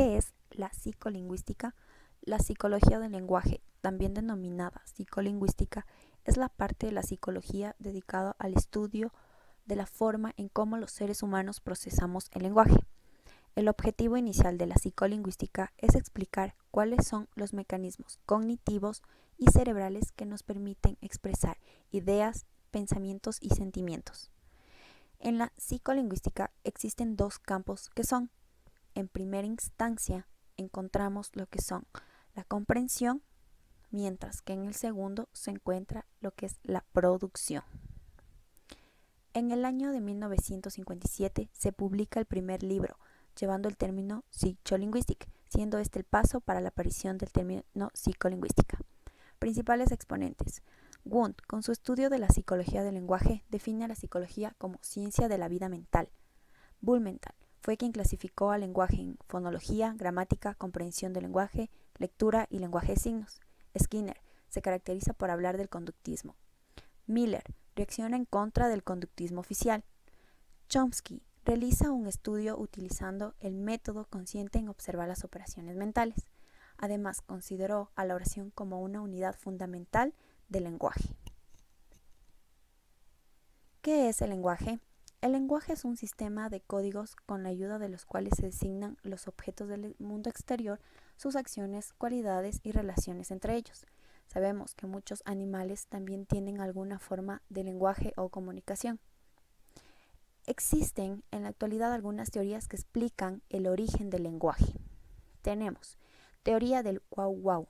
¿Qué es la psicolingüística? La psicología del lenguaje, también denominada psicolingüística, es la parte de la psicología dedicada al estudio de la forma en cómo los seres humanos procesamos el lenguaje. El objetivo inicial de la psicolingüística es explicar cuáles son los mecanismos cognitivos y cerebrales que nos permiten expresar ideas, pensamientos y sentimientos. En la psicolingüística existen dos campos que son: en primera instancia, encontramos lo que son la comprensión, mientras que en el segundo se encuentra lo que es la producción. En el año de 1957 se publica el primer libro, llevando el término Psycholinguistic, siendo este el paso para la aparición del término psicolingüística. Principales exponentes. Wundt, con su estudio de la psicología del lenguaje, define a la psicología como ciencia de la vida mental. Blumenthal fue quien clasificó al lenguaje en fonología, gramática, comprensión del lenguaje, lectura y lenguaje de signos. Skinner se caracteriza por hablar del conductismo. Miller reacciona en contra del conductismo oficial. Chomsky realiza un estudio utilizando el método consciente en observar las operaciones mentales. Además, consideró a la oración como una unidad fundamental del lenguaje. ¿Qué es el lenguaje? El lenguaje es un sistema de códigos con la ayuda de los cuales se designan los objetos del mundo exterior, sus acciones, cualidades y relaciones entre ellos. Sabemos que muchos animales también tienen alguna forma de lenguaje o comunicación. Existen en la actualidad algunas teorías que explican el origen del lenguaje. Tenemos teoría del guau-guau.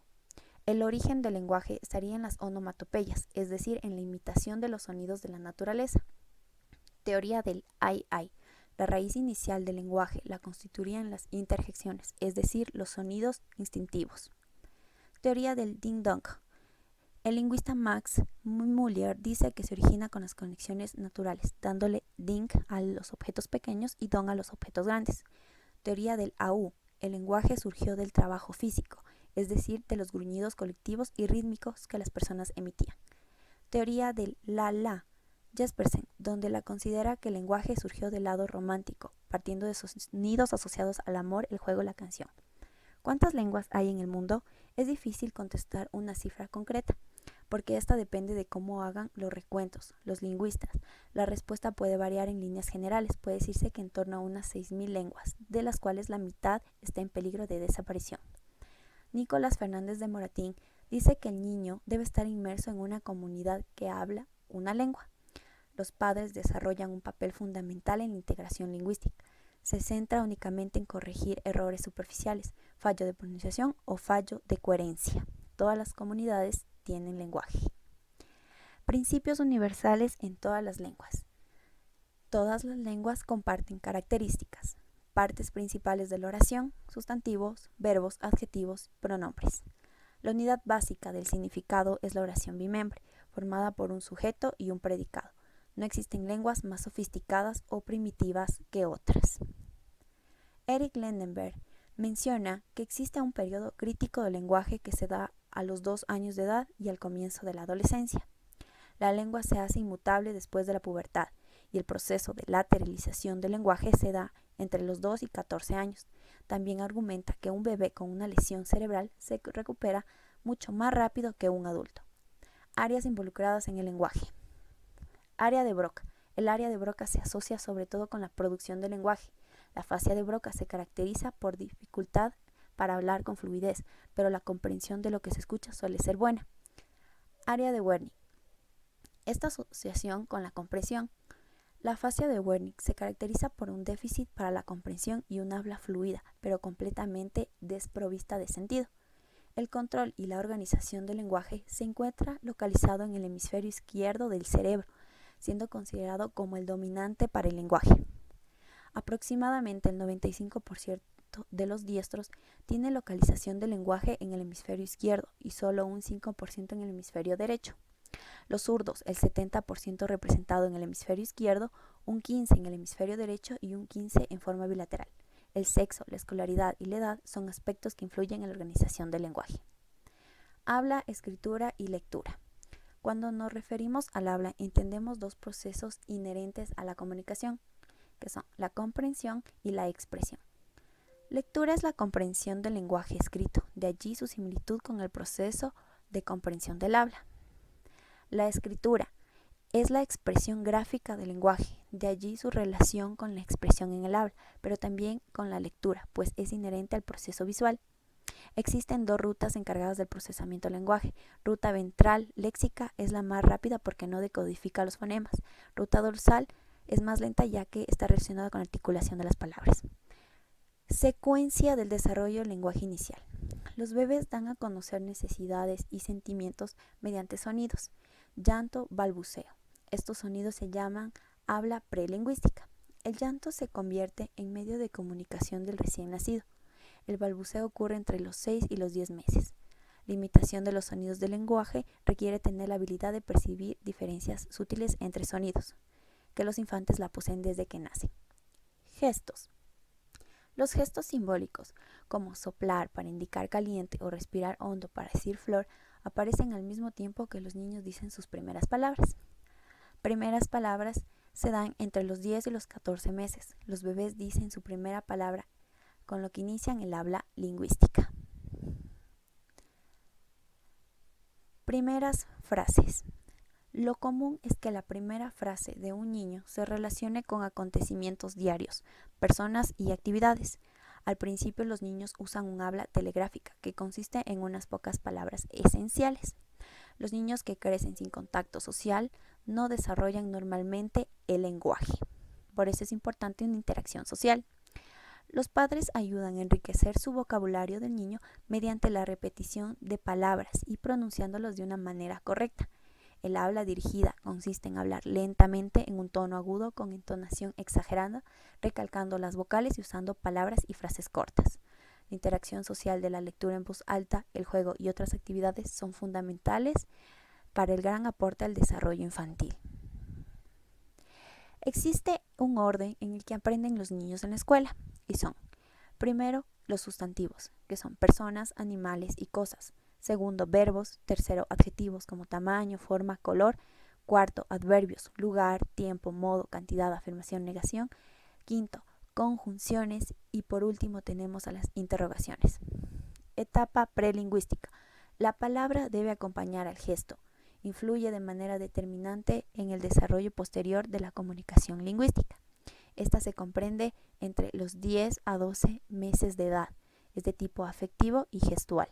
El origen del lenguaje estaría en las onomatopeyas, es decir, en la imitación de los sonidos de la naturaleza. Teoría del ai-ai. La raíz inicial del lenguaje la constituirían las interjecciones, es decir, los sonidos instintivos. Teoría del ding-dong. El lingüista Max Muller dice que se origina con las conexiones naturales, dándole ding a los objetos pequeños y dong a los objetos grandes. Teoría del au. El lenguaje surgió del trabajo físico, es decir, de los gruñidos colectivos y rítmicos que las personas emitían. Teoría del la. Jespersen, donde la considera que el lenguaje surgió del lado romántico, partiendo de sonidos asociados al amor, el juego y la canción. ¿Cuántas lenguas hay en el mundo? Es difícil contestar una cifra concreta, porque esta depende de cómo hagan los recuentos los lingüistas. La respuesta puede variar en líneas generales, puede decirse que en torno a unas 6.000 lenguas, de las cuales la mitad está en peligro de desaparición. Nicolás Fernández de Moratín dice que el niño debe estar inmerso en una comunidad que habla una lengua. Los padres desarrollan un papel fundamental en la integración lingüística. Se centra únicamente en corregir errores superficiales, fallo de pronunciación o fallo de coherencia. Todas las comunidades tienen lenguaje. Principios universales en todas las lenguas. Todas las lenguas comparten características. Partes principales de la oración: sustantivos, verbos, adjetivos, pronombres. La unidad básica del significado es la oración bimembre, formada por un sujeto y un predicado. No existen lenguas más sofisticadas o primitivas que otras. Eric Lendenberg menciona que existe un periodo crítico del lenguaje que se da a los 2 años de edad y al comienzo de la adolescencia. La lengua se hace inmutable después de la pubertad y el proceso de lateralización del lenguaje se da entre los 2 y 14 años. También argumenta que un bebé con una lesión cerebral se recupera mucho más rápido que un adulto. Áreas involucradas en el lenguaje. Área de Broca. El área de Broca se asocia sobre todo con la producción del lenguaje. La fascia de Broca se caracteriza por dificultad para hablar con fluidez, pero la comprensión de lo que se escucha suele ser buena. Área de Wernicke. Esta asociación con la comprensión. La fascia de Wernicke se caracteriza por un déficit para la comprensión y un habla fluida, pero completamente desprovista de sentido. El control y la organización del lenguaje se encuentra localizado en el hemisferio izquierdo del cerebro, siendo considerado como el dominante para el lenguaje. Aproximadamente el 95% de los diestros tiene localización del lenguaje en el hemisferio izquierdo y solo un 5% en el hemisferio derecho. Los zurdos, el 70% representado en el hemisferio izquierdo, un 15% en el hemisferio derecho y un 15% en forma bilateral. El sexo, la escolaridad y la edad son aspectos que influyen en la organización del lenguaje. Habla, escritura y lectura. Cuando nos referimos al habla, entendemos dos procesos inherentes a la comunicación, que son la comprensión y la expresión. Lectura es la comprensión del lenguaje escrito, de allí su similitud con el proceso de comprensión del habla. La escritura es la expresión gráfica del lenguaje, de allí su relación con la expresión en el habla, pero también con la lectura, pues es inherente al proceso visual. Existen dos rutas encargadas del procesamiento del lenguaje. Ruta ventral léxica es la más rápida porque no decodifica los fonemas. Ruta dorsal es más lenta ya que está relacionada con la articulación de las palabras. Secuencia del desarrollo del lenguaje inicial. Los bebés dan a conocer necesidades y sentimientos mediante sonidos. Llanto, balbuceo. Estos sonidos se llaman habla prelingüística. El llanto se convierte en medio de comunicación del recién nacido. El balbuceo ocurre entre los 6 y los 10 meses. La imitación de los sonidos del lenguaje requiere tener la habilidad de percibir diferencias sutiles entre sonidos, que los infantes la poseen desde que nacen. Gestos. Los gestos simbólicos, como soplar para indicar caliente o respirar hondo para decir flor, aparecen al mismo tiempo que los niños dicen sus primeras palabras. Primeras palabras se dan entre los 10 y los 14 meses. Los bebés dicen su primera palabra, con lo que inician el habla lingüística. Primeras frases. Lo común es que la primera frase de un niño se relacione con acontecimientos diarios, personas y actividades. Al principio los niños usan un habla telegráfica que consiste en unas pocas palabras esenciales. Los niños que crecen sin contacto social no desarrollan normalmente el lenguaje. Por eso es importante una interacción social. Los padres ayudan a enriquecer su vocabulario del niño mediante la repetición de palabras y pronunciándolos de una manera correcta. El habla dirigida consiste en hablar lentamente en un tono agudo con entonación exagerada, recalcando las vocales y usando palabras y frases cortas. La interacción social de la lectura en voz alta, el juego y otras actividades son fundamentales para el gran aporte al desarrollo infantil. Existe un orden en el que aprenden los niños en la escuela y son: primero, los sustantivos, que son personas, animales y cosas. Segundo, verbos. Tercero, adjetivos como tamaño, forma, color. Cuarto, adverbios, lugar, tiempo, modo, cantidad, afirmación, negación. Quinto, conjunciones. Y por último tenemos a las interrogaciones. Etapa prelingüística. La palabra debe acompañar al gesto. Influye de manera determinante en el desarrollo posterior de la comunicación lingüística. Esta se comprende entre los 10 a 12 meses de edad. Es de tipo afectivo y gestual.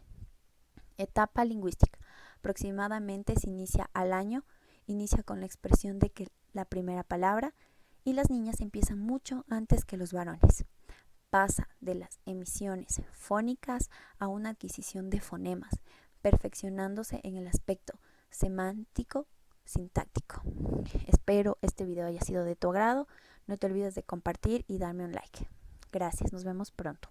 Etapa lingüística. Aproximadamente se inicia al año, inicia con la expresión de que la primera palabra y las niñas empiezan mucho antes que los varones. Pasa de las emisiones fónicas a una adquisición de fonemas, perfeccionándose en el aspecto semántico, sintáctico. Espero este video haya sido de tu agrado. No te olvides de compartir y darme un like. Gracias, nos vemos pronto.